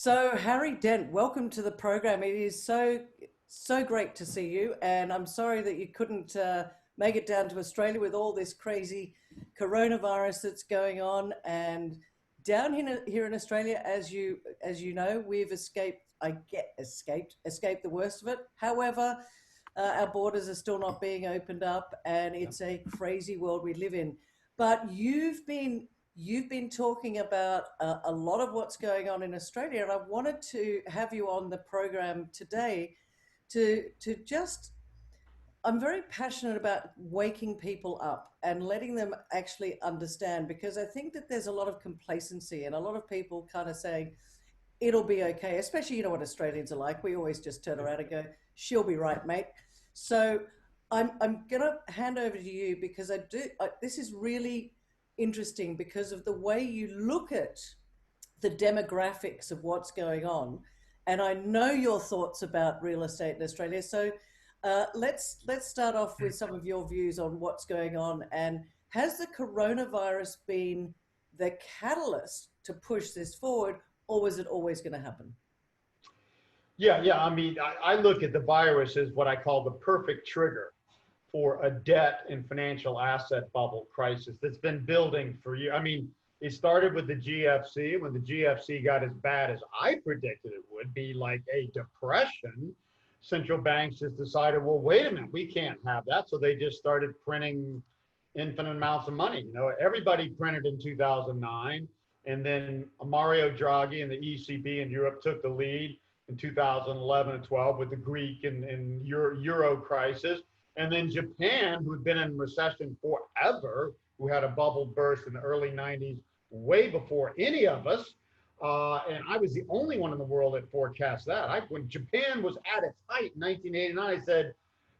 So, Harry Dent, welcome to the program. It is so great to see you, and I'm sorry that you couldn't make it down to Australia with all this crazy coronavirus that's going on. And down here in Australia, as you know, we've escaped. I get escaped the worst of it. However, our borders are still not being opened up, and Yeah. it's a crazy world we live in. But you've been talking about a lot of what's going on in Australia, and I wanted to have you on the program today to just. I'm very passionate about waking people up and letting them actually understand, because I think that there's a lot of complacency and a lot of people kind of saying it'll be okay, especially, you know what Australians are like. We always just turn around and go, she'll be right, mate. So I'm gonna hand over to you because this is really interesting because of the way you look at the demographics of what's going on, and I know your thoughts about real estate in Australia. So let's start off with some of your views on what's going on, and has the coronavirus been the catalyst to push this forward, or was it always going to happen? Yeah. I mean, I look at the virus as what I call the perfect trigger for a debt and financial asset bubble crisis that's been building for years. I mean, it started with the GFC. When the GFC got as bad as I predicted it would be, like a depression, central banks just decided, well, wait a minute, we can't have that. So they just started printing infinite amounts of money. You know, everybody printed in 2009. And then Mario Draghi and the ECB in Europe took the lead in 2011 and 12 with the Greek and Euro crisis. And then Japan, who had been in recession forever, who had a bubble burst in the early 90s, way before any of us. And I was the only one in the world that forecast that. When Japan was at its height in 1989, I said,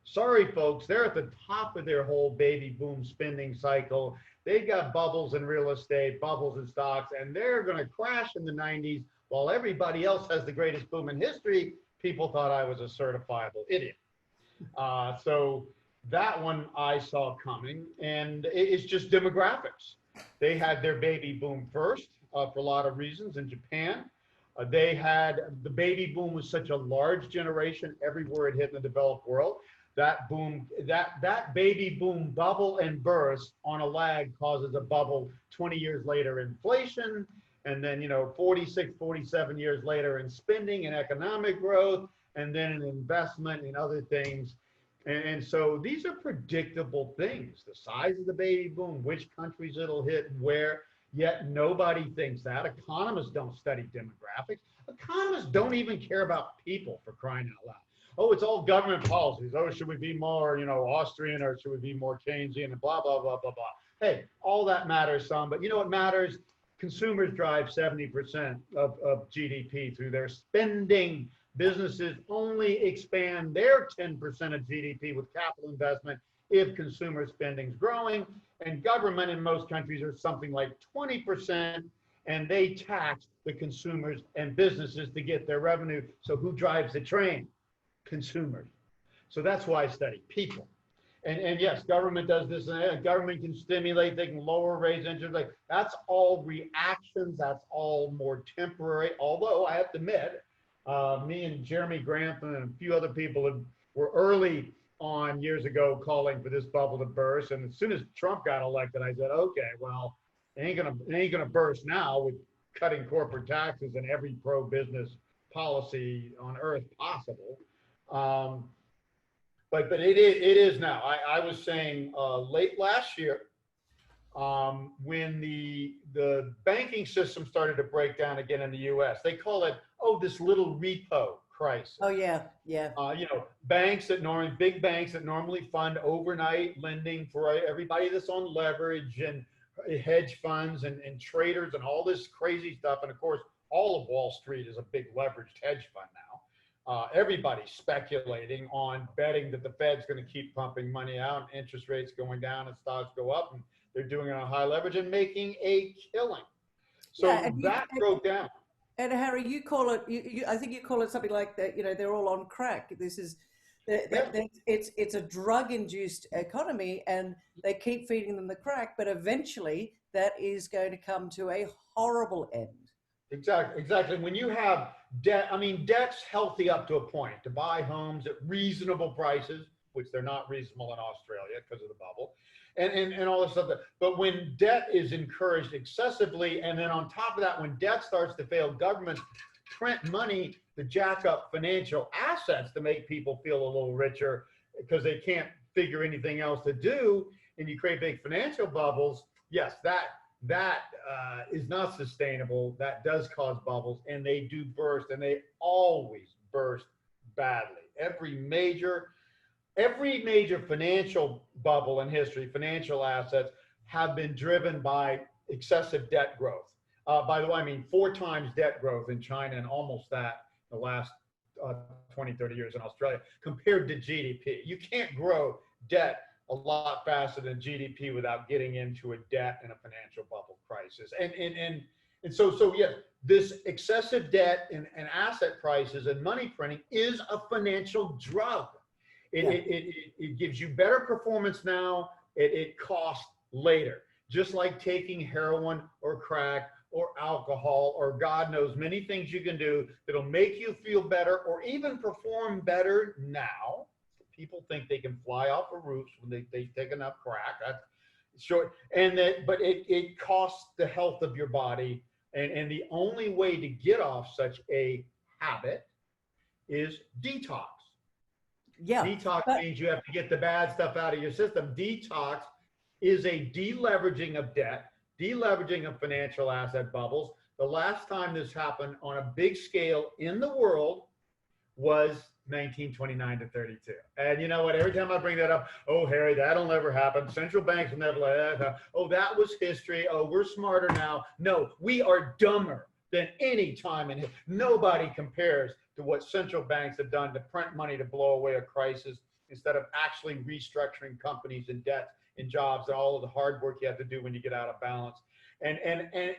sorry, folks, they're at the top of their whole baby boom spending cycle. They got bubbles in real estate, bubbles in stocks, and they're going to crash in the 90s while everybody else has the greatest boom in history. People thought I was a certifiable idiot. So that one I saw coming, and it's just demographics. They had their baby boom first for a lot of reasons in Japan. They had the baby boom was such a large generation everywhere it hit in the developed world. That baby boom bubble and burst on a lag causes a bubble 20 years later inflation, and then 46, 47 years later in spending and economic growth, and then in investment and other things. And so these are predictable things, the size of the baby boom, which countries it'll hit, where, yet nobody thinks that. Economists don't study demographics. Economists don't even care about people, for crying out loud. Oh, it's all government policies. Oh, should we be more, Austrian, or should we be more Keynesian, and blah, blah, blah, blah, blah. Hey, all that matters some, but you know what matters? Consumers drive 70% of GDP through their spending. Businesses only expand their 10% of GDP with capital investment if consumer spending is growing. And government in most countries are something like 20%, and they tax the consumers and businesses to get their revenue. So who drives the train? Consumers. So that's why I study people. And yes, government does this, and government can stimulate, they can lower, raise interest. Like, that's all reactions, that's all more temporary. Although I have to admit, me and Jeremy Grantham and a few other people were early on years ago calling for this bubble to burst. And as soon as Trump got elected, I said, okay, well, it ain't gonna burst now with cutting corporate taxes and every pro-business policy on earth possible. Um, but it is now. I was saying late last year, when the banking system started to break down again in the U.S. They call it, this little repo crisis. Oh yeah, yeah. Big banks that normally fund overnight lending for everybody that's on leverage and hedge funds and traders and all this crazy stuff. And of course, all of Wall Street is a big leveraged hedge fund now. Everybody's speculating on betting that the Fed's going to keep pumping money out, and interest rates going down and stocks go up, and they're doing it on high leverage and making a killing. Yeah, So that broke down. and Harry, you call it. I think you call it something like that. They're all on crack. This is, Yeah. it's a drug-induced economy, and they keep feeding them the crack. But eventually, that is going to come to a horrible end. Exactly, exactly. When you have debt, I mean, debt's healthy up to a point to buy homes at reasonable prices, which they're not reasonable in Australia because of the bubble, and all this stuff. But when debt is encouraged excessively, and then on top of that, when debt starts to fail, governments print money to jack up financial assets to make people feel a little richer because they can't figure anything else to do, and you create big financial bubbles. Yes, that is not sustainable. That does cause bubbles, and they do burst, and they always burst badly. Every major financial bubble in history, financial assets have been driven by excessive debt growth. By the way, I mean 4 times debt growth in China and almost that the last 20, 30 years in Australia compared to GDP. You can't grow debt a lot faster than GDP without getting into a debt and a financial bubble crisis. And so yeah, this excessive debt and asset prices and money printing is a financial drug. It gives you better performance now. It costs later. Just like taking heroin or crack or alcohol or God knows many things you can do that'll make you feel better or even perform better now. People think they can fly off of roofs when they take enough crack. That's short. But it costs the health of your body. And the only way to get off such a habit is detox. Yeah. Detox means you have to get the bad stuff out of your system. Detox is a deleveraging of debt, deleveraging of financial asset bubbles. The last time this happened on a big scale in the world was 1929 to 32. And you know what? Every time I bring that up, oh, Harry, that'll never happen. Central banks will never let that happen. Oh, that was history. Oh, we're smarter now. No, we are dumber than any time in history. Nobody compares to what central banks have done to print money to blow away a crisis instead of actually restructuring companies and debts and jobs and all of the hard work you have to do when you get out of balance. And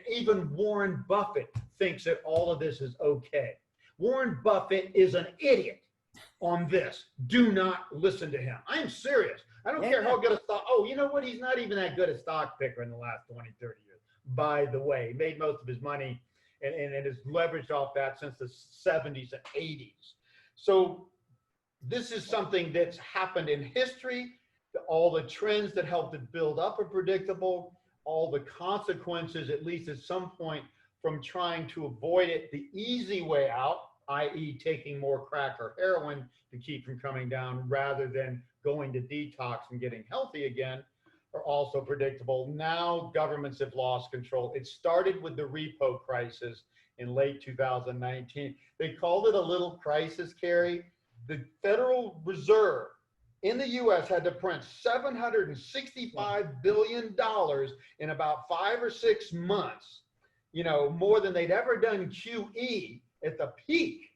even Warren Buffett thinks that all of this is okay. Warren Buffett is an idiot on this. Do not listen to him. I'm serious. I don't care how good a stock. Oh, you know what? He's not even that good a stock picker in the last 20, 30 years. By the way, he made most of his money and has leveraged off that since the 70s and 80s. So this is something that's happened in history. All the trends that helped it build up are predictable. All the consequences, at least at some point, from trying to avoid it, the easy way out, i.e. taking more crack or heroin to keep from coming down rather than going to detox and getting healthy again, are also predictable. Now governments have lost control. It started with the repo crisis in late 2019. They called it a little crisis, Carrie. The Federal Reserve in the US had to print $765 billion in about 5 or 6 months, you know, more than they'd ever done QE at the peak,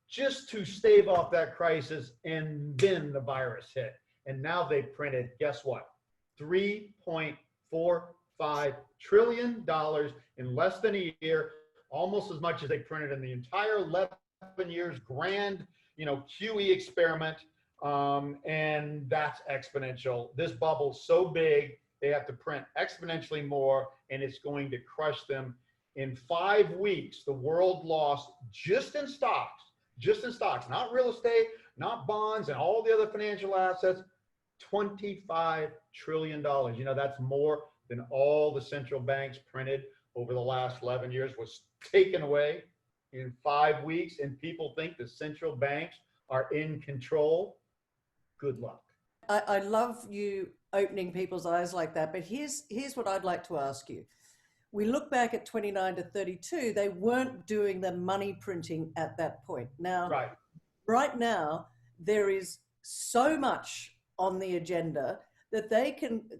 just to stave off that crisis. And then the virus hit. And now they've printed, guess what? $3.45 trillion in less than a year, almost as much as they printed in the entire 11 years grand, you know, QE experiment. And that's exponential. This bubble's so big, they have to print exponentially more, and it's going to crush them. In 5 weeks, the world lost just in stocks, not real estate, not bonds, and all the other financial assets, $25 trillion. You know, that's more than all the central banks printed over the last 11 years was taken away in 5 weeks. And people think the central banks are in control. Good luck. I love you opening people's eyes like that, but here's what I'd like to ask you. We look back at 29 to 32, they weren't doing the money printing at that point. Now, right now, there is so much on the agenda that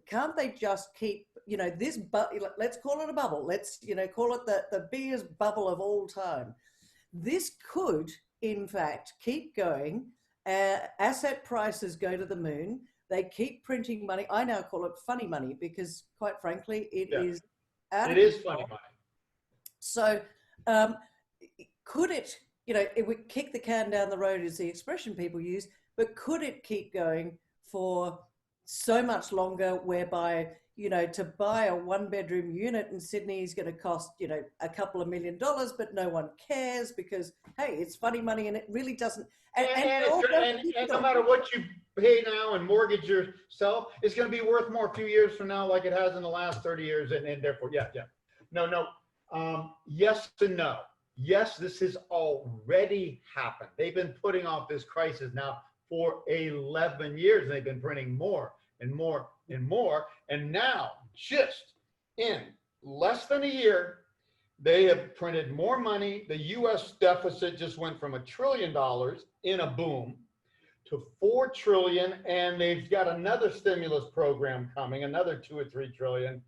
can't they just keep, you know, let's call it a bubble. Let's, you know, call it the biggest bubble of all time. This could, in fact, keep going. Asset prices go to the moon. They keep printing money. I now call it funny money because, quite frankly, it is out of control. It is funny money. So could it, you know, it would kick the can down the road is the expression people use, but could it keep going for so much longer, whereby, you know, to buy a 1 bedroom unit in Sydney is going to cost, you know, a couple of $1 million, but no one cares because, hey, it's funny money and it really doesn't. And it all goes And no digital. matter what you pay now and mortgage yourself, it's going to be worth more a few years from now, like it has in the last 30 years. And therefore, yeah. No. Yes and no. Yes, this has already happened. They've been putting off this crisis now for 11 years, and they've been printing more and more and more. And now, just in less than a year, they have printed more money. The US deficit just went from $1 trillion in a boom to 4 trillion, and they've got another stimulus program coming, another 2 or 3 trillion.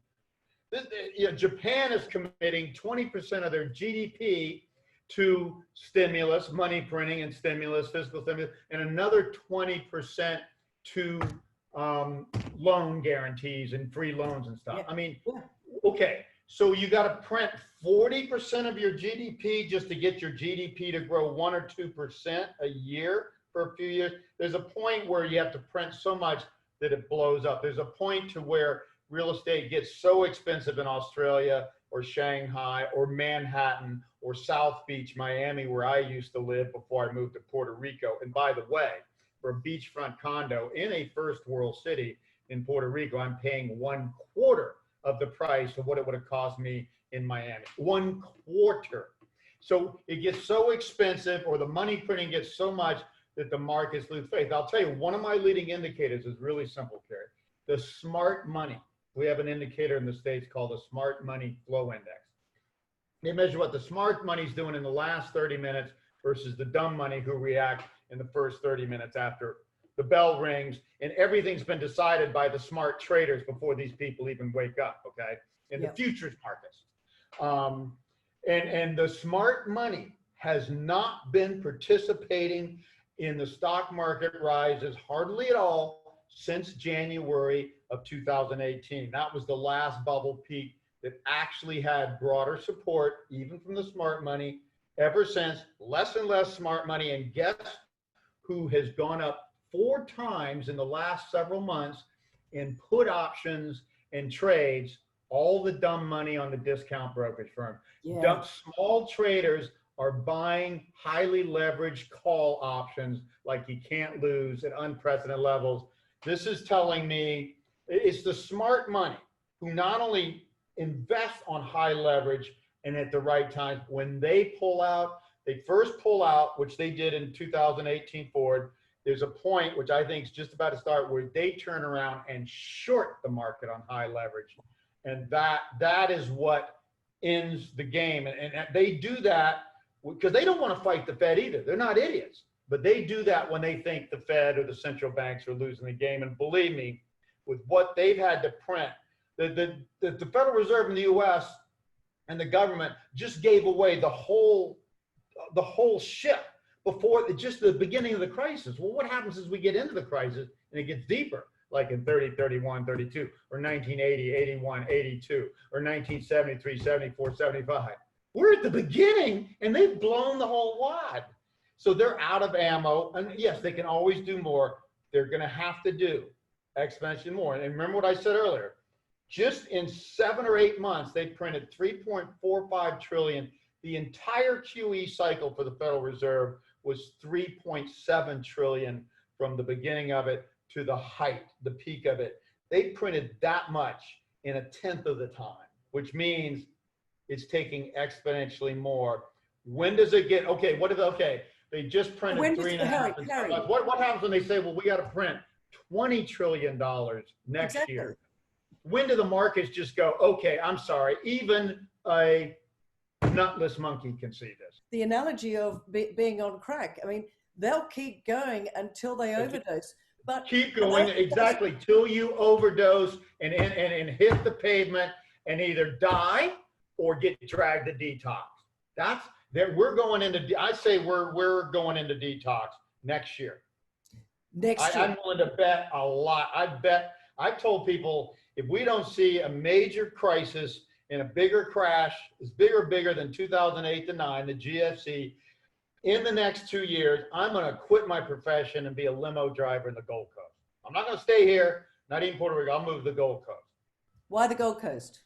Japan is committing 20% of their GDP to stimulus, money printing and stimulus, fiscal stimulus, and another 20% to loan guarantees and free loans and stuff. I mean, okay, so you got to print 40% of your GDP just to get your GDP to grow 1 or 2% a year for a few years. There's a point where you have to print so much that it blows up. There's a point to where real estate gets so expensive in Australia or Shanghai or Manhattan or South Beach, Miami, where I used to live before I moved to Puerto Rico. And by the way, for a beachfront condo in a first world city in Puerto Rico, I'm paying 1/4 of the price of what it would have cost me in Miami. 1/4. So it gets so expensive, or the money printing gets so much that the markets lose faith. I'll tell you, one of my leading indicators is really simple, Carrie. The smart money. We have an indicator in the States called the Smart Money Flow Index. They measure what the smart money's doing in the last 30 minutes versus the dumb money who react in the first 30 minutes after the bell rings, and everything's been decided by the smart traders before these people even wake up, okay, in the futures markets. And the smart money has not been participating in the stock market rises hardly at all since January of 2018. That was the last bubble peak that actually had broader support, even from the smart money. Ever since, less and less smart money. And guess who has gone up 4 times in the last several months in put options and trades? All the dumb money on the discount brokerage firm. Small traders are buying highly leveraged call options like you can't lose at unprecedented levels. This is telling me it's the smart money who not only invest on high leverage and at the right time. When they pull out, they first pull out, which they did in 2018 forward. There's a point, which I think is just about to start, where they turn around and short the market on high leverage. And that is what ends the game. And they do that because they don't want to fight the Fed either. They're not idiots. But they do that when they think the Fed or the central banks are losing the game. And believe me, with what they've had to print, the Federal Reserve in the US and the government just gave away the whole ship before just the beginning of the crisis. Well, what happens as we get into the crisis and it gets deeper, like in 30, 31, 32, or 1980, 81, 82, or 1973, 74, 75. We're at the beginning and they've blown the whole wad. So they're out of ammo. And yes, they can always do more. They're going to have to do exponentially more. And remember what I said earlier, just in 7 or 8 months, they printed 3.45 trillion. The entire QE cycle for the Federal Reserve was 3.7 trillion from the beginning of it to the height, the peak of it. They printed that much in 1/10 of the time, which means it's taking exponentially more. When does it get, okay, they just printed 3.5. What happens when they say, well, we got to print $20 trillion next year? When do the markets just go, okay, I'm sorry, even a nutless monkey can see this? The analogy of being on crack. I mean, they'll keep going until they overdose. But keep going exactly till you overdose and hit the pavement and either die or get dragged to detox. That's there. We're going into. I say we're going into detox next year. I'm willing to bet a lot. I've told people if we don't see a major crisis and a bigger crash, is bigger than 2008 to 9, the GFC, in the next 2 years, I'm going to quit my profession and be a limo driver in the Gold Coast. I'm not going to stay here. Not even Puerto Rico. I'll move to the Gold Coast. Why the Gold Coast?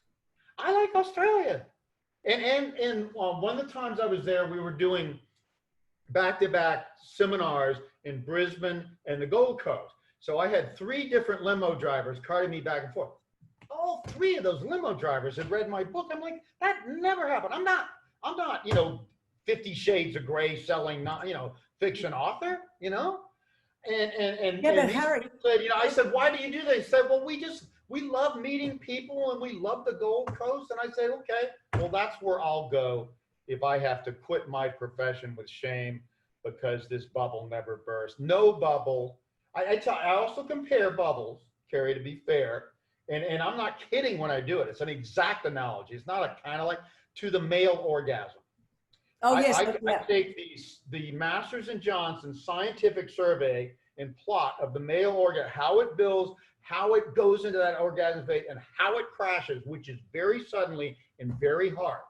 I like Australia. And one of the times I was there, we were doing back-to-back seminars in Brisbane and the Gold Coast. So I had 3 different limo drivers carting me back and forth. All 3 of those limo drivers had read my book. I'm like, that never happened. I'm not, 50 Shades of Grey selling, not, fiction author, And Yeah, but these Harry, people said, I said, why do you do that? They said, well, we love meeting people and we love the Gold Coast. And I said, okay, well, that's where I'll go if I have to quit my profession with shame because this bubble never burst. No bubble. I also compare bubbles, Carrie, to be fair. And I'm not kidding when I do it. It's an exact analogy. It's not a kind of like to the male orgasm. oh yes, I take the Masters and Johnson scientific survey and plot of the male orgasm, how it builds, how it goes into that orgasm phase, and how it crashes, which is very suddenly and very hard.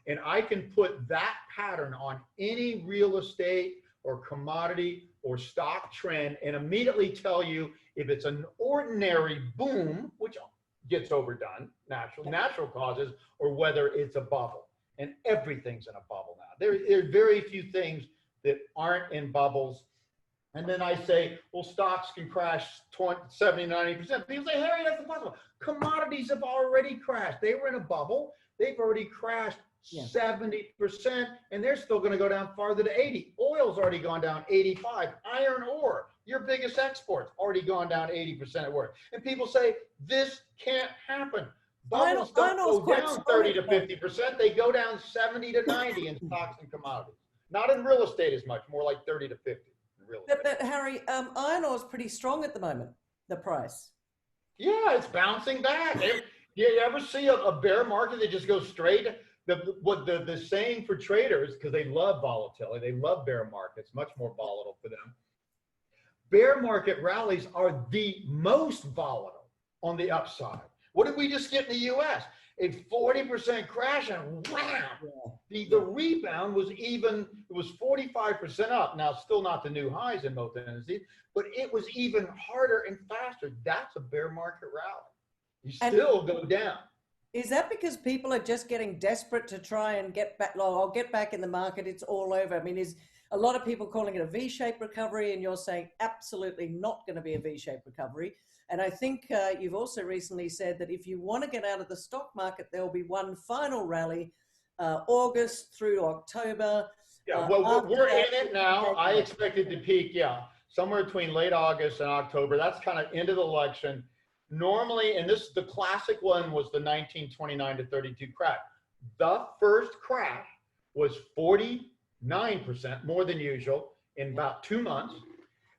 And I can put that pattern on any real estate or commodity or stock trend and immediately tell you if it's an ordinary boom, which gets overdone, natural causes, or whether it's a bubble. And everything's in a bubble now. There are very few things that aren't in bubbles. And then I say, well, stocks can crash 70, 90%. People say, Harry, that's impossible. Commodities have already crashed. They were in a bubble. They've already crashed 70%, and they're still going to go down farther to 80. Oil's already gone down 85. Iron ore, your biggest export's already gone down 80% at work. And people say, this can't happen. Bubbles don't go down 30 to 50%. They go down 70 to 90 in stocks and commodities. Not in real estate as much, more like 30 to 50 in real estate. But Harry, iron ore is pretty strong at the moment, the price. Yeah, it's bouncing back. You ever see a bear market that just goes straight? The saying for traders, because they love volatility, they love bear markets, much more volatile for them. Bear market rallies are the most volatile on the upside. What did we just get in the U.S.? A 40% crash and wham! The rebound was 45% up. Now, still not the new highs in most indices, but it was even harder and faster. That's a bear market rally. You still go down. Is that because people are just getting desperate to try and get back? Oh, I'll get back in the market. It's all over. I mean, is a lot of people calling it a V-shaped recovery, and you're saying absolutely not going to be a V-shaped recovery. And I think you've also recently said that if you want to get out of the stock market, there will be one final rally, August through October. Yeah, well, we're in it now. I expect it to peak, somewhere between late August and October. That's kind of into the election. Normally, and the classic one was the 1929 to 32 crash. The first crash was 49%, more than usual, in about 2 months.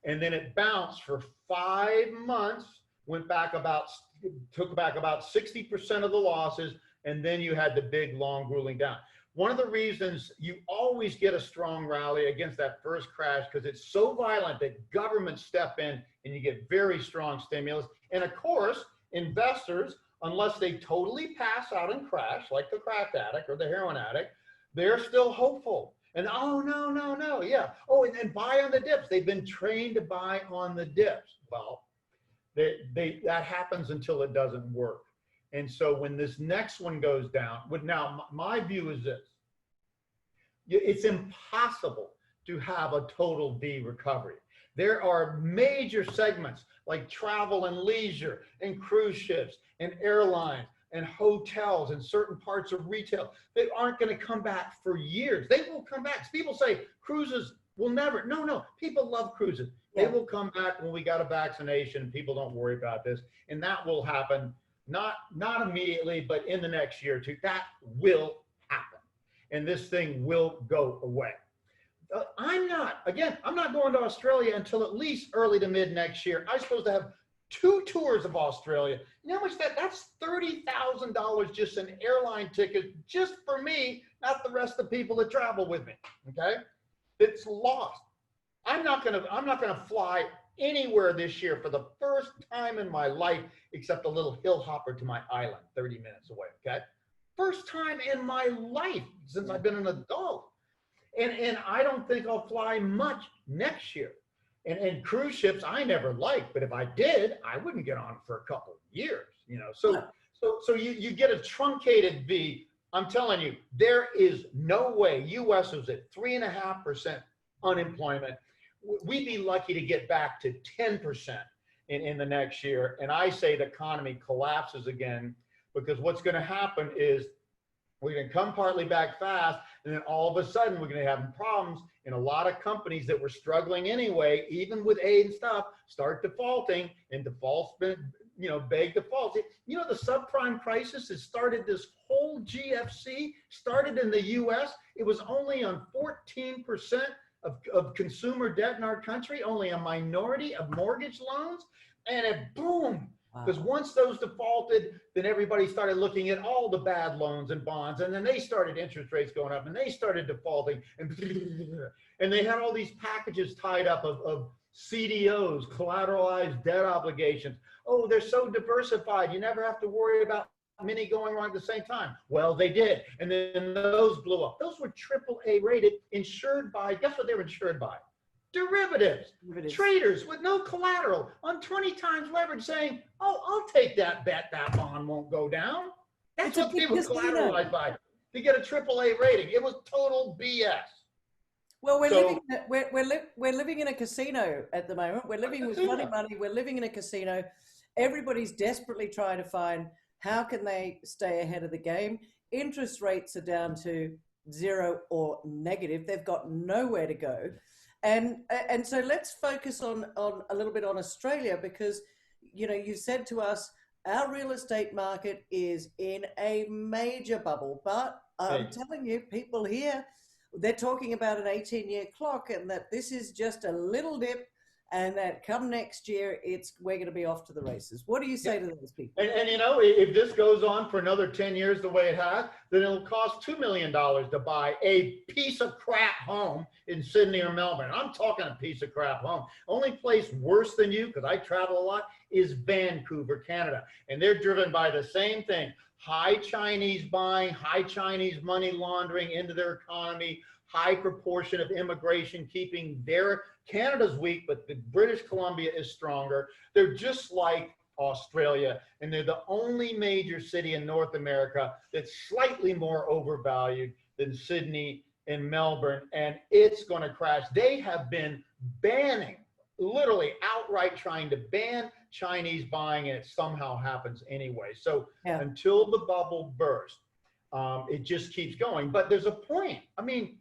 And then it bounced for 5 months, took back about 60% of the losses, and then you had the big, long, grueling down. One of the reasons you always get a strong rally against that first crash, because it's so violent that governments step in and you get very strong stimulus. And of course, investors, unless they totally pass out and crash, like the crack addict or the heroin addict, they're still hopeful. And oh, no, yeah. Oh, and buy on the dips. They've been trained to buy on the dips. Well, that happens until it doesn't work. And so when this next one goes down, now my view is this. It's impossible to have a total V recovery. There are major segments like travel and leisure and cruise ships and airlines and hotels and certain parts of retail that aren't going to come back for years. They will come back. People say cruises will never. No, people love cruises. They will come back when we got a vaccination. People don't worry about this. And that will happen, not immediately, but in the next year or two. That will happen. And this thing will go away. I'm not going to Australia until at least early to mid next year. I'm supposed to have 2 tours of Australia. You know how much that's $30,000 just an airline ticket, just for me, not the rest of the people that travel with me. Okay, it's lost. I'm not gonna fly anywhere this year for the first time in my life, except a little hill hopper to my island, 30 minutes away. Okay, first time in my life since I've been an adult. And I don't think I'll fly much next year. And cruise ships I never liked, but if I did, I wouldn't get on for a couple of years, you know. So you get a truncated V. I'm telling you, there is no way. U.S. was at 3.5% unemployment. We'd be lucky to get back to 10% in the next year. And I say the economy collapses again, because what's going to happen is we're going to come partly back fast, and then all of a sudden we're going to have problems. And a lot of companies that were struggling anyway, even with aid and stuff, start defaulting, and defaults, you know, beg defaults. You know, the subprime crisis has started. This whole GFC started in the U.S. It was only on 14% of consumer debt in our country, only a minority of mortgage loans, and it boom. Because once those defaulted, then everybody started looking at all the bad loans and bonds, and then they started interest rates going up, and they started defaulting, and they had all these packages tied up of CDOs, collateralized debt obligations. Oh, they're so diversified, you never have to worry about many going wrong at the same time. Well, they did, and then those blew up. Those were AAA rated, insured by, guess what they were insured by? Derivatives. Traders with no collateral on 20 times leverage, saying, oh, I'll take that bet that bond won't go down. That's what they were collateralized by, to get a AAA rating. It was total BS. Well, we're living in a casino at the moment. We're living with funny money. We're living in a casino. Everybody's desperately trying to find how can they stay ahead of the game. Interest rates are down to 0 or negative. They've got nowhere to go. And so let's focus on a little bit on Australia, because, you know, you said to us, our real estate market is in a major bubble, but I'm telling you, people here, they're talking about an 18-year clock, and that this is just a little dip, and that come next year, we're going to be off to the races. What do you say to those people? And you know, if this goes on for another 10 years the way it has, then it'll cost $2 million to buy a piece of crap home in Sydney or Melbourne. I'm talking a piece of crap home. Only place worse than you, because I travel a lot, is Vancouver, Canada. And they're driven by the same thing. High Chinese buying, high Chinese money laundering into their economy, high proportion of immigration keeping Canada's weak, but the British Columbia is stronger. They're just like Australia, and they're the only major city in North America that's slightly more overvalued than Sydney and Melbourne, and it's going to crash. They have been banning, literally outright trying to ban Chinese buying, and it somehow happens anyway. So until the bubble bursts, it just keeps going. But there's a point. I mean,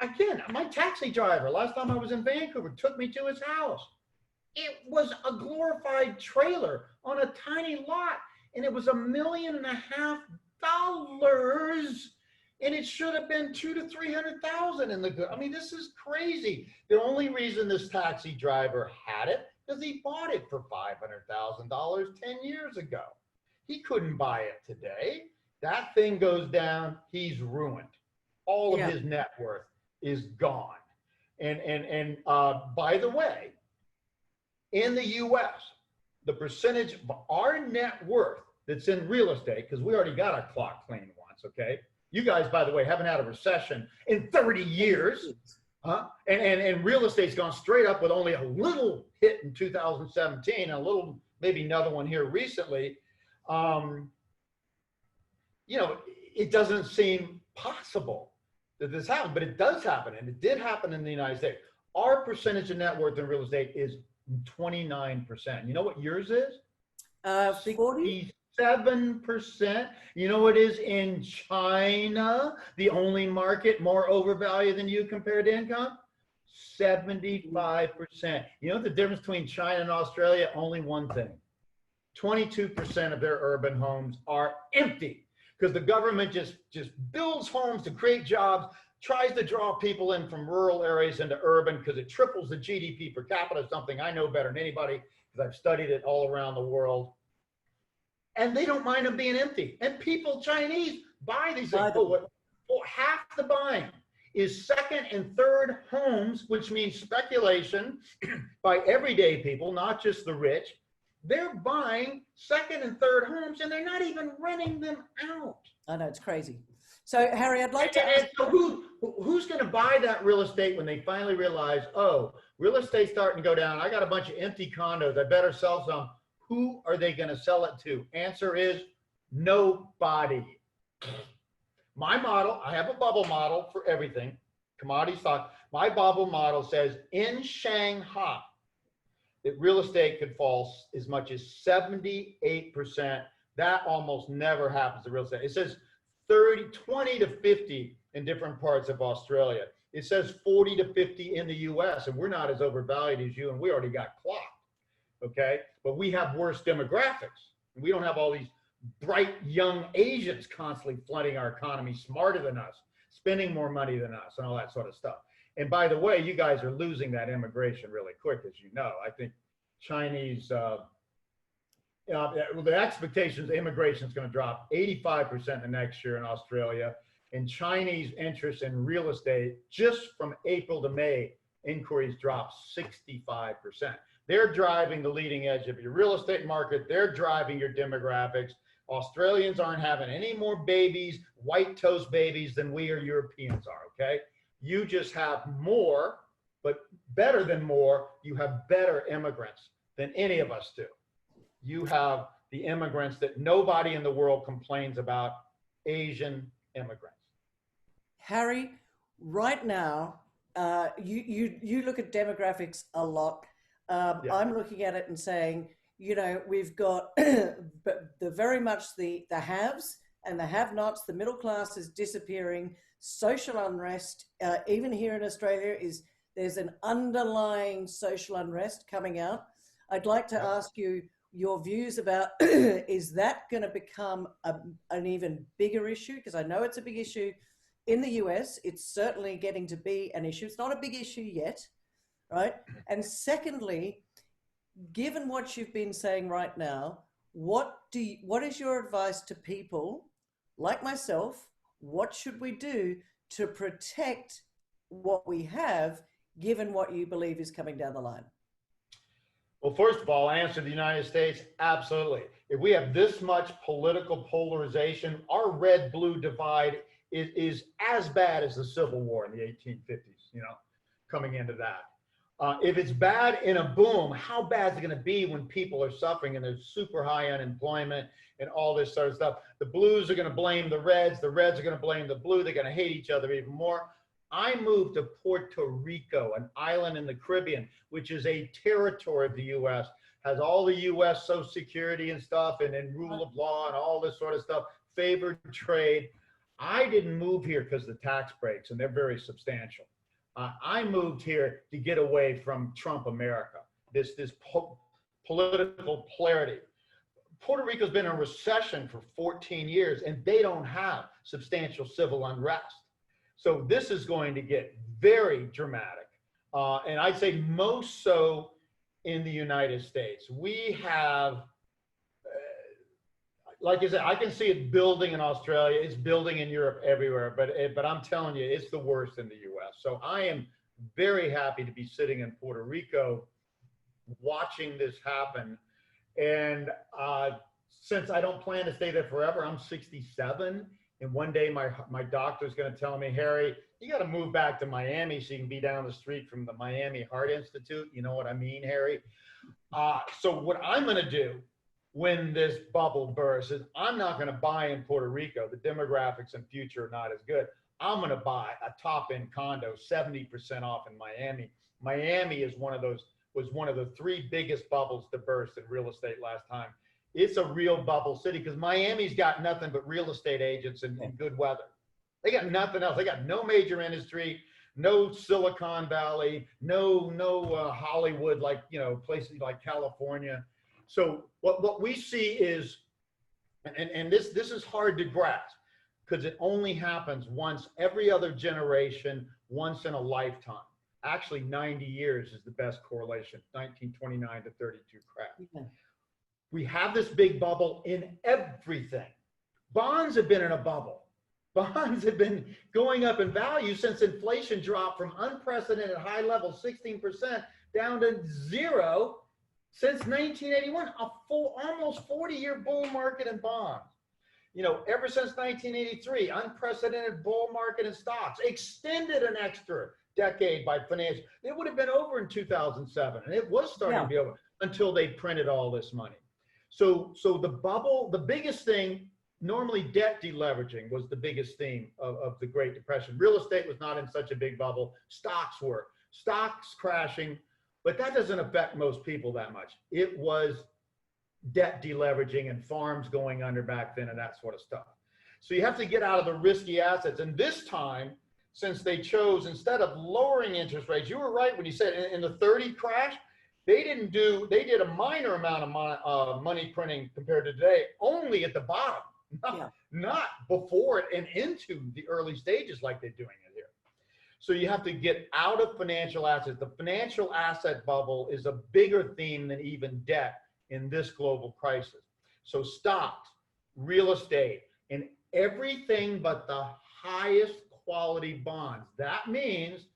again, my taxi driver, last time I was in Vancouver, took me to his house. It was a glorified trailer on a tiny lot, and it was $1.5 million, and it should have been $200,000 to $300,000 in the good. I mean, this is crazy. The only reason this taxi driver had it because he bought it for $500,000 10 years ago. He couldn't buy it today. That thing goes down, he's ruined. All of his net worth is gone. And by the way, in the US, the percentage of our net worth that's in real estate, because we already got a clock cleaned once, okay? You guys, by the way, haven't had a recession in 30 years. And real estate's gone straight up with only a little hit in 2017, and a little, maybe another one here recently. You know, it doesn't seem possible that this happened, but it does happen, and it did happen in the United States. Our percentage of net worth in real estate is 29%. You know what yours is? 40? 7%. You know what it is in China, the only market more overvalued than you compared to income? 75%. You know what the difference between China and Australia? Only one thing. 22% of their urban homes are empty because the government just builds homes to create jobs, tries to draw people in from rural areas into urban because it triples the GDP per capita, something I know better than anybody because I've studied it all around the world. And they don't mind them being empty. And people, Chinese, buy these things. Half the buying is second and third homes, which means speculation by everyday people, not just the rich. They're buying second and third homes, and they're not even renting them out. I know, it's crazy. So, Harry, I'd like to ask. And so who's going to buy that real estate when they finally realize, oh, real estate's starting to go down. I got a bunch of empty condos. I better sell some. Who are they going to sell it to? Answer is nobody. My model, I have a bubble model for everything, commodity stock. My bubble model says in Shanghai, that real estate could fall as much as 78%. That almost never happens to real estate. It says 20 to 50 in different parts of Australia. It says 40 to 50 in the US, and we're not as overvalued as you, and we already got clocked, okay? But we have worse demographics. We don't have all these bright young Asians constantly flooding our economy, smarter than us, spending more money than us, and all that sort of stuff. And by the way, you guys are losing that immigration really quick, as you know. I think Chinese, the expectations immigration is going to drop 85% the next year in Australia. And Chinese interest in real estate, just from April to May, inquiries dropped 65%. They're driving the leading edge of your real estate market. They're driving your demographics. Australians aren't having any more babies, white toast babies, than we or Europeans are, okay? You just have more, but better than more, you have better immigrants than any of us do. You have the immigrants that nobody in the world complains about, Asian immigrants. Harry, right now, you look at demographics a lot. Yeah. I'm looking at it and saying, you know, we've got very much the haves and the have-nots. The middle class is disappearing. Social unrest, even here in Australia, there's an underlying social unrest coming out. I'd like to ask you your views about, is that going to become an even bigger issue? Because I know it's a big issue in the US. It's certainly getting to be an issue. It's not a big issue yet, right? And secondly, given what you've been saying right now, what is your advice to people like myself? What should we do to protect what we have, given what you believe is coming down the line? Well, first of all, answer the United States, absolutely. If we have this much political polarization, our red-blue divide is as bad as the Civil War in the 1850s, you know, coming into that. If it's bad in a boom, how bad is it going to be when people are suffering and there's super high unemployment and all this sort of stuff? The blues are going to blame the reds are going to blame the blue. They're going to hate each other even more. I moved to Puerto Rico, an island in the Caribbean, which is a territory of the U.S., has all the U.S. Social Security and stuff, and rule of law and all this sort of stuff, favored trade. I didn't move here because of the tax breaks, and they're very substantial. I moved here to get away from Trump America, this political polarity. Puerto Rico's been in a recession for 14 years, and they don't have substantial civil unrest. So this is going to get very dramatic. And I'd say most so in the United States. We have, like I said, I can see it building in Australia. It's building in Europe, everywhere. But I'm telling you, it's the worst in the U.S. So I am very happy to be sitting in Puerto Rico watching this happen. And since I don't plan to stay there forever, I'm 67. And one day my doctor's going to tell me, Harry, you got to move back to Miami so you can be down the street from the Miami Heart Institute. You know what I mean, Harry? So what I'm going to do when this bubble bursts is I'm not going to buy in Puerto Rico. The demographics and future are not as good. I'm going to buy a top-end condo, 70% off in Miami. Miami was one of the 3 biggest bubbles to burst in real estate last time. It's a real bubble city because Miami's got nothing but real estate agents and good weather. They got nothing else. They got no major industry, no Silicon Valley, no Hollywood, like, you know, places like California. So what we see is, and this is hard to grasp because it only happens once every other generation, once in a lifetime. Actually, 90 years is the best correlation, 1929 to 32 crash. Yeah. We have this big bubble in everything. Bonds have been in a bubble. Bonds have been going up in value since inflation dropped from unprecedented high levels, 16%, down to 0 since 1981, a full almost 40-year bull market in bonds. ever since 1983, unprecedented bull market in stocks, extended an extra decade by financial. It would have been over in 2007, and it was starting to be over until they printed all this money. So the bubble, the biggest thing, normally debt deleveraging was the biggest theme of the Great Depression. Real estate was not in such a big bubble. Stocks were. Stocks crashing, but that doesn't affect most people that much. It was debt deleveraging and farms going under back then and that sort of stuff. So you have to get out of the risky assets. And this time, since they chose, instead of lowering interest rates, you were right when you said in the 30 crash, they did a minor amount of money printing compared to today, only at the bottom, not before it and into the early stages like they're doing it here. So you have to get out of financial assets. The financial asset bubble is a bigger theme than even debt in this global crisis. So stocks, real estate, and everything but the highest quality bonds. That means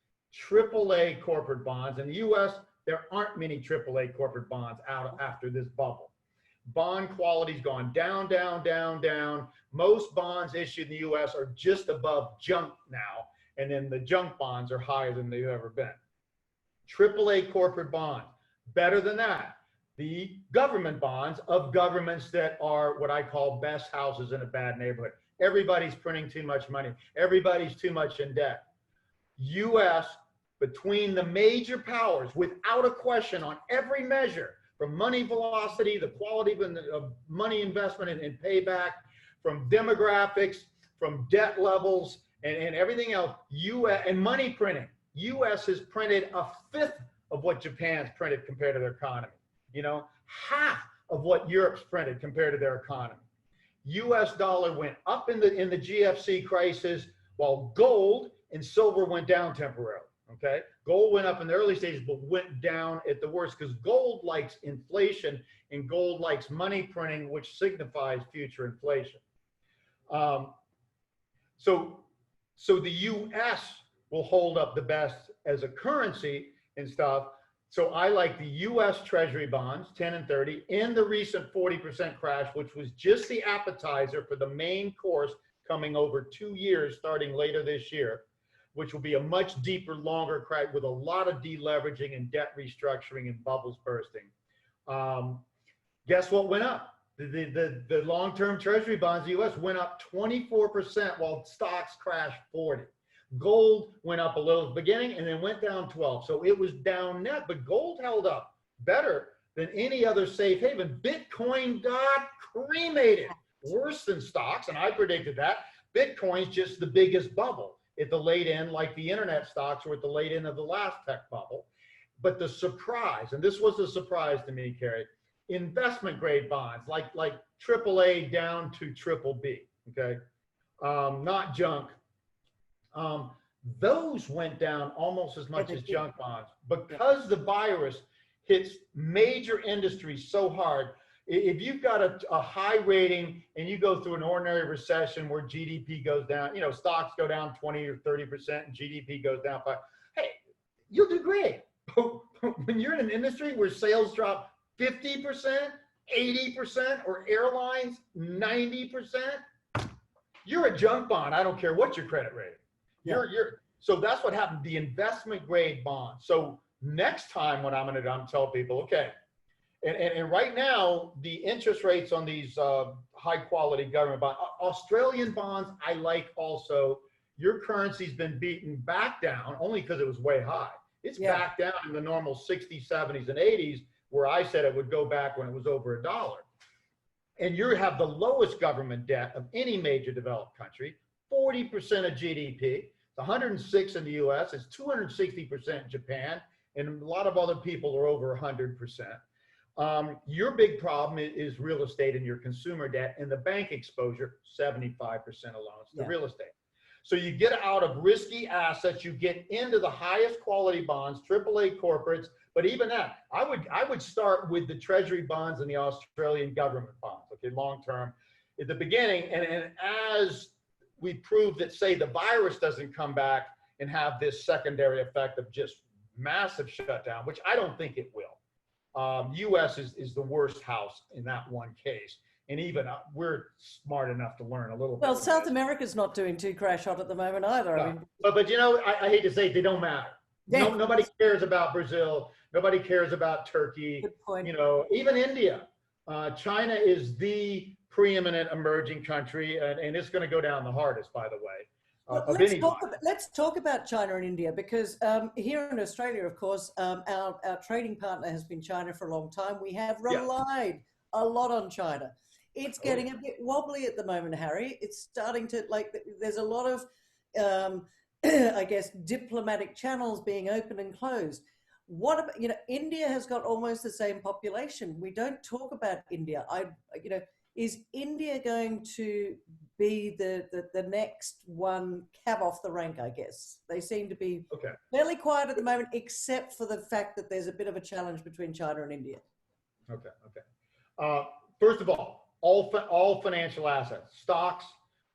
AAA corporate bonds. In the US, there aren't many AAA corporate bonds out after this bubble. Bond quality's gone down, down, down, down. Most bonds issued in the US are just above junk now, and then the junk bonds are higher than they've ever been. AAA corporate bonds, better than that. The government bonds of governments that are what I call best houses in a bad neighborhood. Everybody's printing too much money. Everybody's too much in debt. US, between the major powers, without a question on every measure, from money velocity, the quality of money investment and payback, from demographics, from debt levels, and everything else, US, and money printing. US has printed a fifth of what Japan's printed compared to their economy. Half of what Europe's printed compared to their economy. US dollar went up in the GFC crisis, while gold and silver went down temporarily. Okay, gold went up in the early stages, but went down at the worst because gold likes inflation and gold likes money printing, which signifies future inflation. So the US will hold up the best as a currency and stuff. So I like the US Treasury bonds, 10 and 30, in the recent 40% crash, which was just the appetizer for the main course coming over 2 years, starting later this year, which will be a much deeper, longer crash with a lot of deleveraging and debt restructuring and bubbles bursting. Guess what went up? The long-term Treasury bonds in the US went up 24% while stocks crashed 40. Gold went up a little at the beginning and then went down 12. So it was down net, but gold held up better than any other safe haven. Bitcoin got cremated, worse than stocks, and I predicted that. Bitcoin's just the biggest bubble at the late end, like the internet stocks were at the late end of the last tech bubble. But the surprise, and this was a surprise to me, Carrie, investment grade bonds, like AAA down to triple B, okay? Not junk. Those went down almost as much as junk bonds because the virus hits major industries so hard. If you've got a high rating and you go through an ordinary recession where GDP goes down, stocks go down 20 or 30% and GDP goes down 5%, hey, you'll do great. When you're in an industry where sales drop 50%, 80%, or airlines 90%, you're a junk bond. I don't care what your credit rating. So that's what happened, the investment grade bond. So next time what I'm going to tell people, okay, and right now the interest rates on these high quality government bonds, Australian bonds, I like also. Your currency's been beaten back down only because it was way high. It's back down in the normal 60s, 70s, and 80s, where I said it would go back when it was over $1. And you have the lowest government debt of any major developed country, 40% of GDP. It's 106 in the US, it's 260% in Japan, and a lot of other people are over 100%. Your big problem is real estate and your consumer debt, and the bank exposure, 75% loans to real estate. So you get out of risky assets, you get into the highest quality bonds, AAA corporates, but even that, I would start with the Treasury bonds and the Australian government bonds, okay, long term at the beginning. And as we prove that, say, the virus doesn't come back and have this secondary effect of just massive shutdown, which I don't think it will. US is the worst house in that one case. And even we're smart enough to learn a little bit. Well, South America's not doing too crash hot at the moment either. No. I mean, but you know, I hate to say it, they don't matter. yeah, No, nobody cares about Brazil. Nobody cares about Turkey. good point. You know, even India. China is the preeminent emerging country, and it's going to go down the hardest, by the way. Well, let's talk about China and India, because here in Australia, of course, our trading partner has been China for a long time. We have relied a lot on China. It's getting a bit wobbly at the moment, Harry. It's starting to, like, there's a lot of, I guess, diplomatic channels being opened and closed. What about, you know, India has got almost the same population. We don't talk about India. Is India going to be the next one cab off the rank, I guess? They seem to be fairly quiet at the moment, except for the fact that there's a bit of a challenge between China and India. First of all financial assets, stocks,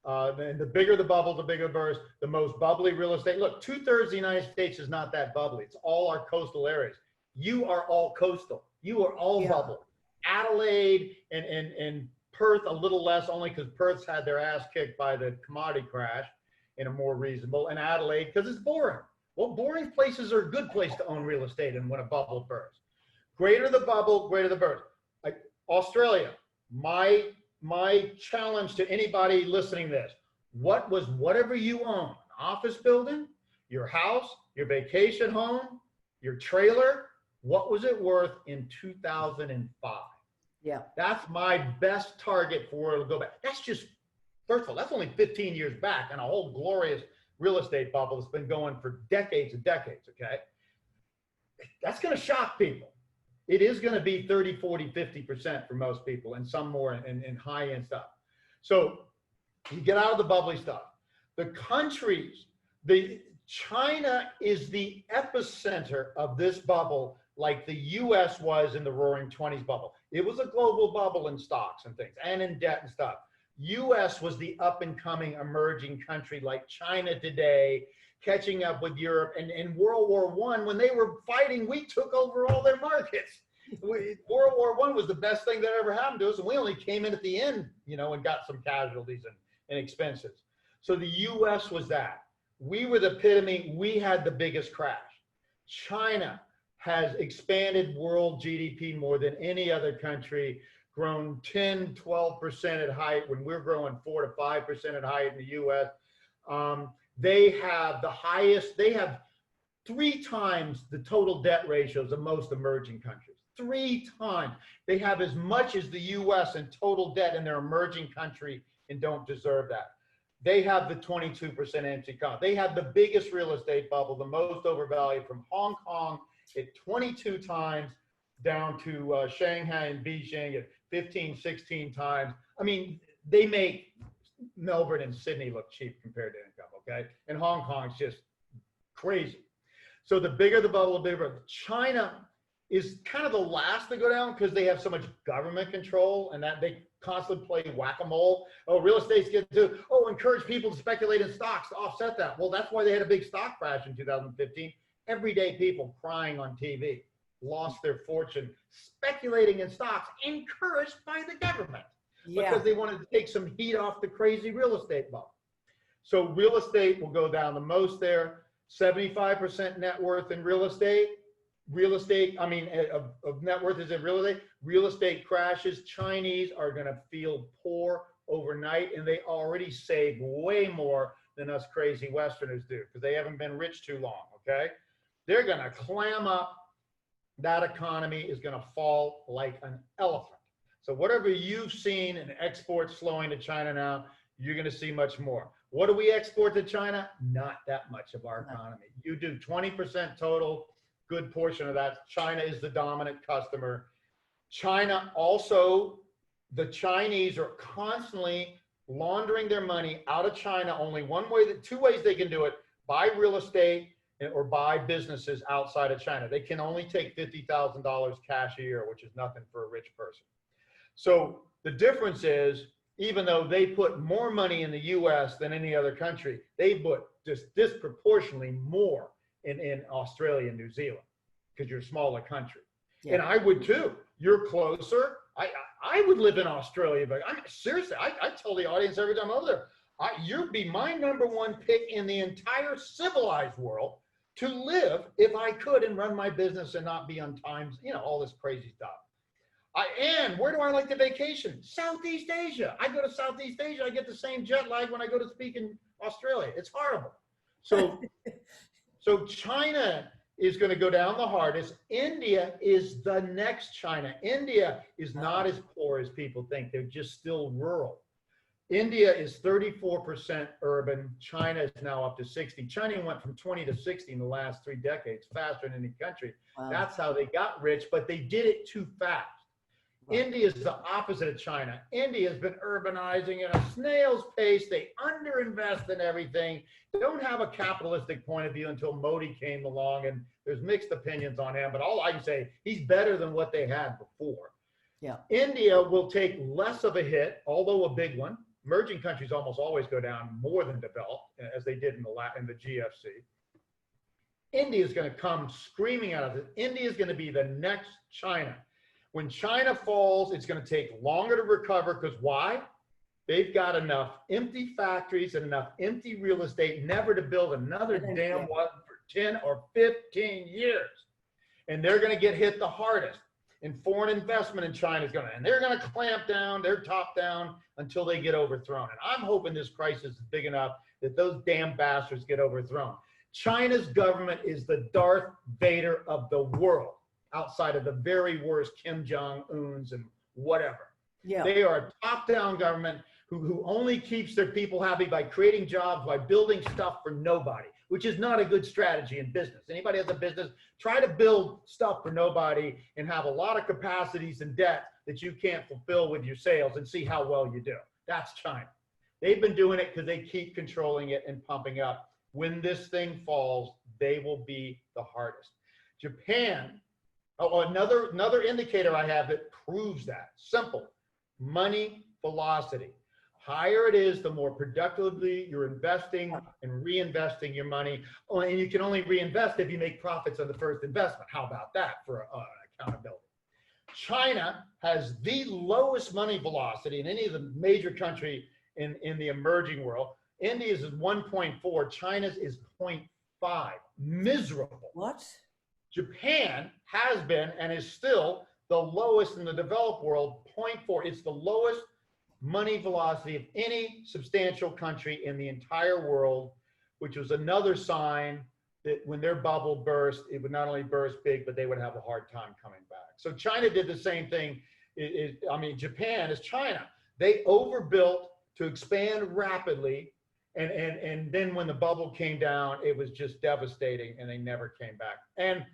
and the bigger the bubble, the bigger burst, the most bubbly real estate. Look, 2/3 of the United States is not that bubbly. It's all our coastal areas. You are all coastal. You are all bubble. Adelaide and Perth a little less, only because Perth's had their ass kicked by the commodity crash in a more reasonable, and Adelaide because it's boring. Well, boring places are a good place to own real estate and when a bubble bursts. Greater the bubble, greater the burst. Australia, my challenge to anybody listening to this, whatever you own, office building, your house, your vacation home, your trailer, what was it worth in 2005? Yeah. That's my best target for where it'll go back. That's just, first of all, that's only 15 years back and a whole glorious real estate bubble that's been going for decades and decades, okay? That's going to shock people. It is going to be 30, 40, 50% for most people, and some more in high-end stuff. So you get out of the bubbly stuff. The countries, China is the epicenter of this bubble, like the US was in the roaring 20s bubble. It was a global bubble in stocks and things, and in debt and stuff. US was the up-and-coming emerging country like China today, catching up with Europe. And in World War I, when they were fighting, we took over all their markets. World War I was the best thing that ever happened to us, and we only came in at the end, you know, and got some casualties and expenses. So the US was that. We were the epitome. We had the biggest crash. China has expanded world GDP more than any other country, grown 10, 12% at height when we're growing 4 to 5% at height in the US. They have the highest, they have 3 times the total debt ratios of most emerging countries. 3 times. They have as much as the US in total debt in their emerging country and don't deserve that. They have the 22% empty economy. They have the biggest real estate bubble, the most overvalued, from Hong Kong at 22 times down to Shanghai and Beijing at 15, 16 times. I mean, they make Melbourne and Sydney look cheap compared to income, okay? And Hong Kong's just crazy. So the bigger the bubble, the bigger. China is kind of the last to go down because they have so much government control and that they constantly play whack-a-mole. Oh, real estate's getting to, encourage people to speculate in stocks to offset that. Well, that's why they had a big stock crash in 2015. Everyday people crying on TV, lost their fortune speculating in stocks, encouraged by the government because they wanted to take some heat off the crazy real estate bubble. So real estate will go down the most there. 75% net worth in real estate. Of net worth is in real estate. Real estate crashes. Chinese are going to feel poor overnight, and they already save way more than us crazy Westerners do because they haven't been rich too long, okay? They're going to clam up. That economy is going to fall like an elephant. So whatever you've seen in exports slowing to China now, you're going to see much more. What do we export to China? Not that much of our economy. You do 20% total. Good portion of that. China is the dominant customer. China also, the Chinese are constantly laundering their money out of China. Only one way, 2 ways they can do it: buy real estate or buy businesses outside of China. They can only take $50,000 cash a year, which is nothing for a rich person. So the difference is, even though they put more money in the US than any other country, they put just disproportionately more in Australia and New Zealand because you're a smaller country. And I would too. You're closer. I would live in Australia, but I'm seriously, I tell the audience every time I'm over there, you'd be my #1 pick in the entire civilized world to live if I could and run my business and not be on times, you know, all this crazy stuff. And where do I like to vacation? Southeast Asia. I go to Southeast Asia, I get the same jet lag when I go to speak in Australia. It's horrible. So, so China is going to go down the hardest. India is the next China. India is not as poor as people think. They're just still rural. India is 34% urban. China is now up to 60. China went from 20 to 60 in the last 3 decades, faster than any country. Wow. That's how they got rich, but they did it too fast. Right. India is the opposite of China. India has been urbanizing at a snail's pace. They underinvest in everything. They don't have a capitalistic point of view until Modi came along, and there's mixed opinions on him, but all I can say, he's better than what they had before. Yeah. India will take less of a hit, although a big one. Emerging countries almost always go down more than developed, as they did in the GFC. India is going to come screaming out of it. India is going to be the next China. When China falls, it's going to take longer to recover, because why? They've got enough empty factories and enough empty real estate never to build another damn one for 10 or 15 years. And they're going to get hit the hardest. And foreign investment in China is going to, and they're going to clamp down, they're top down until they get overthrown. And I'm hoping this crisis is big enough that those damn bastards get overthrown. China's government is the Darth Vader of the world, outside of the very worst Kim Jong-uns and whatever. Yeah. They are a top-down government who only keeps their people happy by creating jobs, by building stuff for nobody, which is not a good strategy in business. Anybody has a business, try to build stuff for nobody and have a lot of capacities and debt that you can't fulfill with your sales and see how well you do. That's China. They've been doing it because they keep controlling it and pumping up. When this thing falls, they will be the hardest. Japan, another indicator I have that proves that. Simple. Money velocity. Higher it is, the more productively you're investing and reinvesting your money. Oh, and you can only reinvest if you make profits on the first investment. How about that for accountability? China has the lowest money velocity in any of the major country in the emerging world. India's is 1.4, China's is 0.5. Miserable. What? Japan has been and is still the lowest in the developed world, 0.4. It's the lowest money velocity of any substantial country in the entire world, which was another sign that when their bubble burst, it would not only burst big, but they would have a hard time coming back. So China did the same thing. Japan is China. They overbuilt to expand rapidly. And then when the bubble came down, it was just devastating and they never came back. And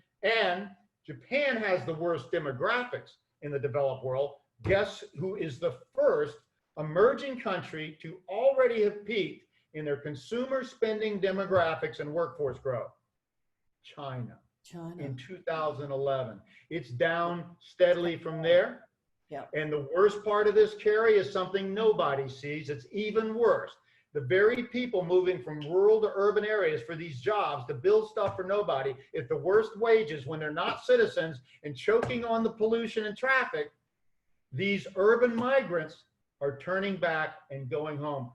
Japan has the worst demographics in the developed world. Guess who is the first emerging country to already have peaked in their consumer spending demographics and workforce growth? China. In 2011. It's down steadily from there. Yeah. And the worst part of this, Carrie, is something nobody sees. It's even worse. The very people moving from rural to urban areas for these jobs to build stuff for nobody at the worst wages when they're not citizens and choking on the pollution and traffic, these urban migrants are turning back and going home.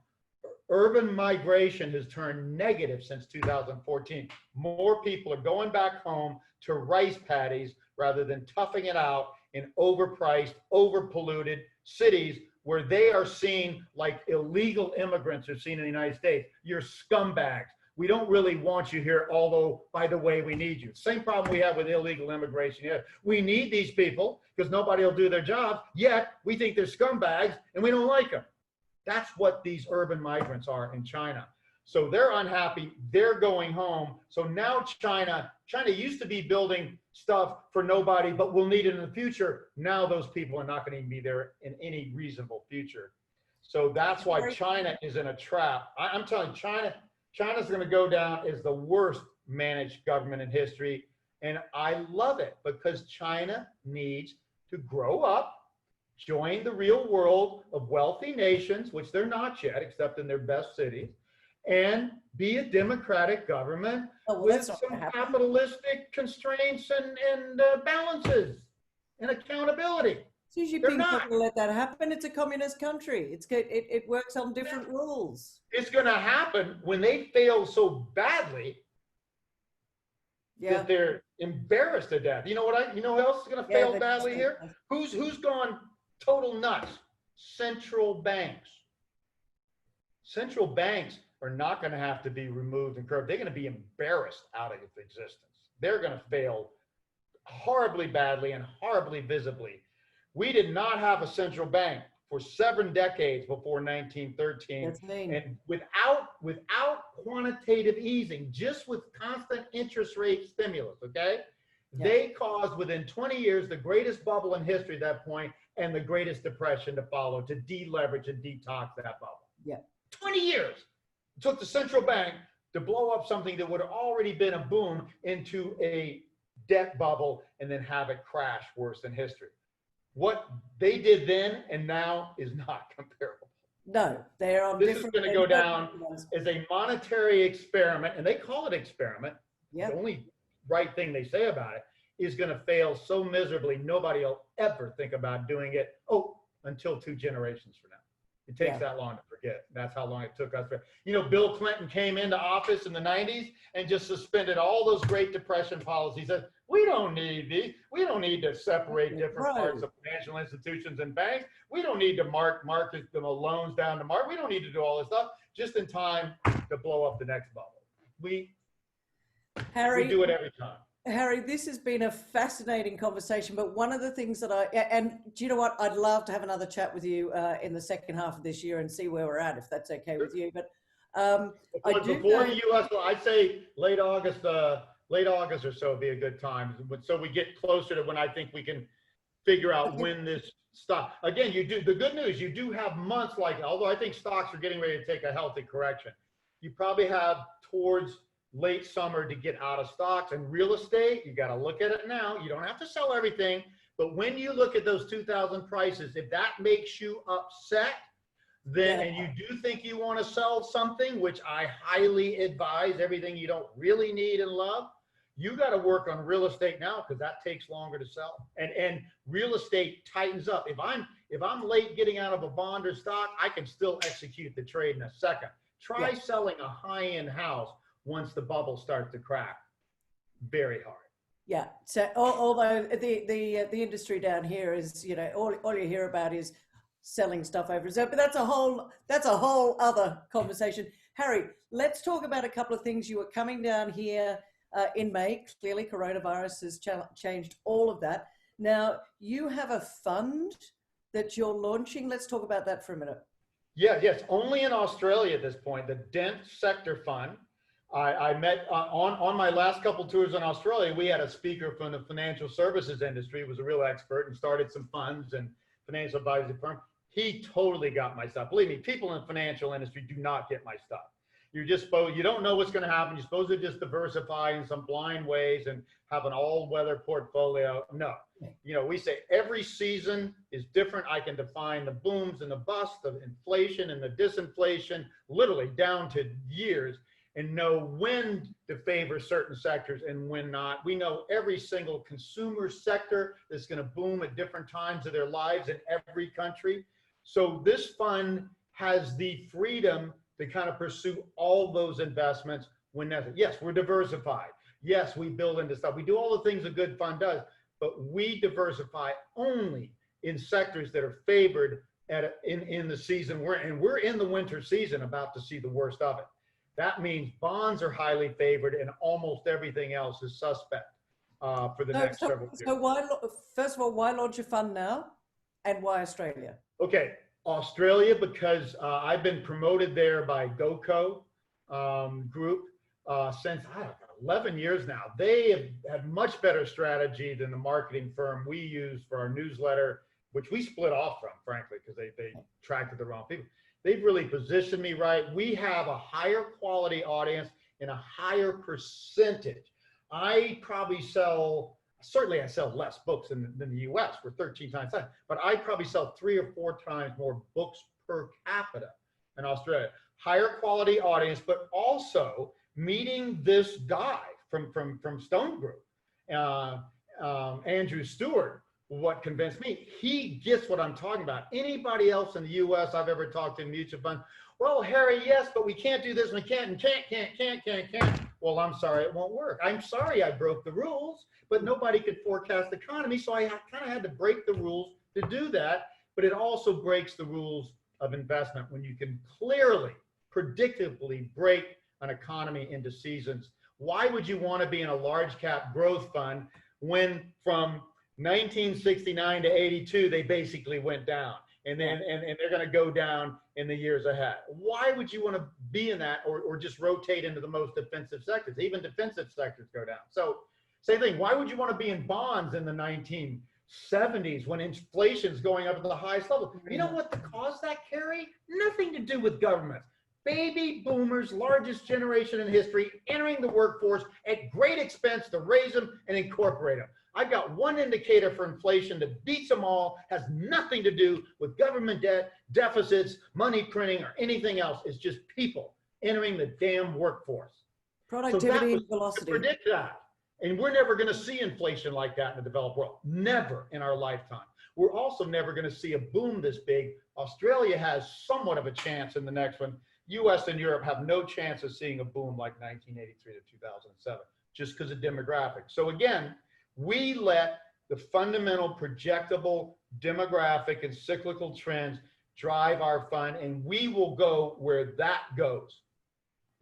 Urban migration has turned negative since 2014. More people are going back home to rice paddies rather than toughing it out in overpriced, overpolluted cities where they are seen like illegal immigrants are seen in the United States. You're scumbags. We don't really want you here, although, by the way, we need you. Same problem we have with illegal immigration here. We need these people because nobody will do their jobs, yet we think they're scumbags and we don't like them. That's what these urban migrants are in China. So they're unhappy, they're going home. So now China used to be building stuff for nobody, but we'll need it in the future. Now those people are not going to even be there in any reasonable future. So that's why China is in a trap. I'm telling you, China's going to go down as the worst managed government in history. And I love it because China needs to grow up, join the real world of wealthy nations, which they're not yet, except in their best cities, and be a democratic government with some capitalistic constraints and balances and accountability. Xi They're Jinping's not not. going to let that happen. It's a communist country. It works on different rules. It's going to happen when they fail so badly Yeah. that they're embarrassed to death. You know who else is going to Yeah. fail badly here? Who's gone total nuts? Central banks. Central banks are not going to have to be removed and curbed. They're going to be embarrassed out of existence. They're going to fail horribly badly and horribly visibly. We did not have a central bank for 7 decades before 1913. That's mean. And without quantitative easing, just with constant interest rate stimulus, okay? Yeah. They caused within 20 years the greatest bubble in history at that point and the greatest depression to follow, to deleverage and detox that bubble. Yeah. 20 years. It took the central bank to blow up something that would have already been a boom into a debt bubble and then have it crash worse than history. What they did then and now is not comparable. No, they're on this different. This is going to go down as a monetary experiment, and they call it experiment. Yeah. The only right thing they say about it is going to fail so miserably, nobody will ever think about doing it. Until 2 generations from now. It takes that long to forget. That's how long it took us. Bill Clinton came into office in the 90s and just suspended all those Great Depression policies. Said, we don't need these. We don't need to separate different parts of financial institutions and banks. We don't need to market the loans down to market. We don't need to do all this stuff just in time to blow up the next bubble. We do it every time. Harry, this has been a fascinating conversation, but one of the things that and do you know what? I'd love to have another chat with you in the second half of this year and see where we're at, if that's okay with you. But before the U.S., I'd say late August or so would be a good time. So we get closer to when I think we can figure out when this stops. Again, the good news, you do have months although I think stocks are getting ready to take a healthy correction. You probably have towards late summer to get out of stocks. And real estate, you got to look at it now. You don't have to sell everything, but when you look at those 2000 prices, if that makes you upset, then and you do think you want to sell something, which I highly advise, everything you don't really need and love, you got to work on real estate now because that takes longer to sell. And real estate tightens up. If I'm late getting out of a bond or stock, I can still execute the trade in a second. Try selling a high-end house once the bubble starts to crack. Very hard. Yeah. So although the industry down here is, all you hear about is selling stuff over reserve, but that's a whole other conversation. Harry, let's talk about a couple of things. You were coming down here in May. Clearly, coronavirus has changed all of that. Now, you have a fund that you're launching. Let's talk about that for a minute. Yes, only in Australia at this point, the Dent Sector Fund. I met on my last couple tours in Australia. We had a speaker from the financial services industry, was a real expert and started some funds and financial advisory firm. He totally got my stuff. Believe me, people in the financial industry do not get my stuff. You don't know what's going to happen. You're supposed to just diversify in some blind ways and have an all-weather portfolio. No, we say every season is different. I can define the booms and the busts, the inflation and the disinflation, literally down to years, and know when to favor certain sectors and when not. We know every single consumer sector that's going to boom at different times of their lives in every country. So this fund has the freedom to kind of pursue all those investments when necessary. Yes, we're diversified. Yes, we build into stuff. We do all the things a good fund does, but we diversify only in sectors that are favored in the season we're in. We're in the winter season, about to see the worst of it. That means bonds are highly favored and almost everything else is suspect for the next several years. So first of all, why launch a fund now and why Australia? Okay, Australia, because I've been promoted there by GoCo Group since 11 years now. They have had much better strategy than the marketing firm we use for our newsletter, which we split off from, frankly, because they attracted the wrong people. They've really positioned me right. We have a higher quality audience and a higher percentage. I sell less books than the US. We're 13 times that, but I probably sell 3 or 4 times more books per capita in Australia. Higher quality audience, but also meeting this guy from Stone Group, Andrew Stewart, what convinced me. He gets what I'm talking about. Anybody else in the US I've ever talked to in mutual fund, well, Harry, yes, but we can't do this, and we can't, and can't. Well, I'm sorry, it won't work. I'm sorry I broke the rules, but nobody could forecast the economy, so I kind of had to break the rules to do that. But it also breaks the rules of investment when you can clearly, predictably break an economy into seasons. Why would you want to be in a large cap growth fund when from 1969 to 82 they basically went down, and then and they're going to go down in the years ahead? Why would you want to be in that, or just rotate into the most defensive sectors? Even defensive sectors go down. So same thing. Why would you want to be in bonds in the 1970s when inflation's going up at the highest level? You know what caused that, Carrie? Nothing to do with governments. Baby boomers, largest generation in history, entering the workforce at great expense to raise them and incorporate them. I've got one indicator for inflation that beats them all, has nothing to do with government debt, deficits, money printing, or anything else. It's just people entering the damn workforce. Productivity and velocity. Predict that. And we're never going to see inflation like that in the developed world. Never in our lifetime. We're also never going to see a boom this big. Australia has somewhat of a chance in the next one. US and Europe have no chance of seeing a boom like 1983 to 2007, just because of demographics. So again, we let the fundamental projectable demographic and cyclical trends drive our fund, and we will go where that goes.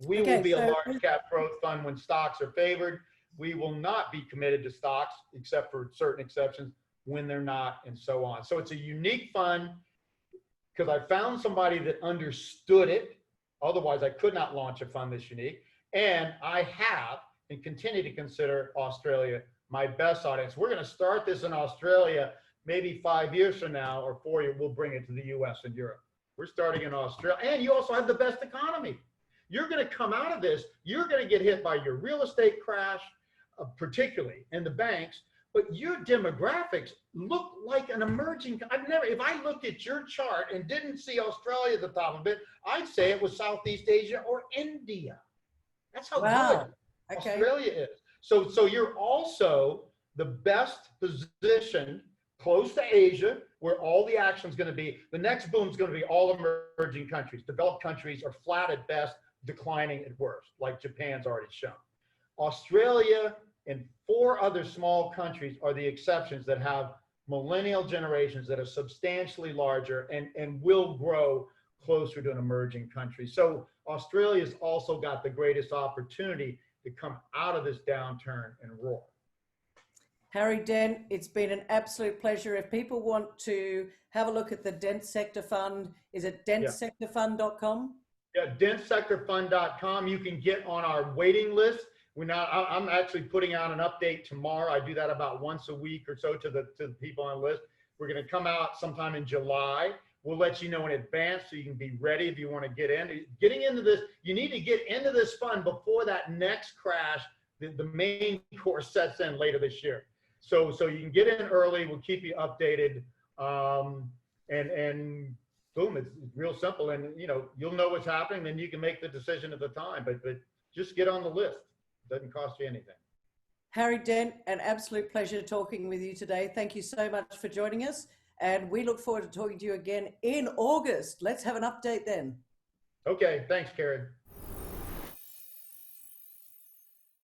We will be a large cap growth fund when stocks are favored. We will not be committed to stocks, except for certain exceptions, when they're not, and so on. So it's a unique fund because I found somebody that understood it. Otherwise, I could not launch a fund this unique. And I have and continue to consider Australia my best audience. We're going to start this in Australia maybe 5 years from now, or 4 years. We'll bring it to the US and Europe. We're starting in Australia. And you also have the best economy. You're going to come out of this. You're going to get hit by your real estate crash, particularly, and the banks. But your demographics look like an emerging. If I looked at your chart and didn't see Australia at the top of it, I'd say it was Southeast Asia or India. That's how good Australia is. So you're also the best positioned close to Asia, where all the action is going to be. The next boom is going to be all emerging countries. Developed countries are flat at best, declining at worst, like Japan's already shown. Australia and 4 other small countries are the exceptions that have millennial generations that are substantially larger and will grow closer to an emerging country. So Australia's also got the greatest opportunity to come out of this downturn and roar. Harry Dent, it's been an absolute pleasure. If people want to have a look at the Dent Sector Fund, is it dentsectorfund.com? Yeah, dentsectorfund.com. You can get on our waiting list. I'm actually putting out an update tomorrow. I do that about once a week or so to the people on the list. We're going to come out sometime in July. We'll let you know in advance so you can be ready if you want to get in. Getting into this, you need to get into this fund before that next crash, the main course sets in later this year. So you can get in early. We'll keep you updated. And boom, it's real simple. And you'll know what's happening. Then you can make the decision at the time. But just get on the list. Doesn't cost you anything. Harry Dent, an absolute pleasure talking with you today. Thank you so much for joining us. And we look forward to talking to you again in August. Let's have an update then. Okay. Thanks, Karen.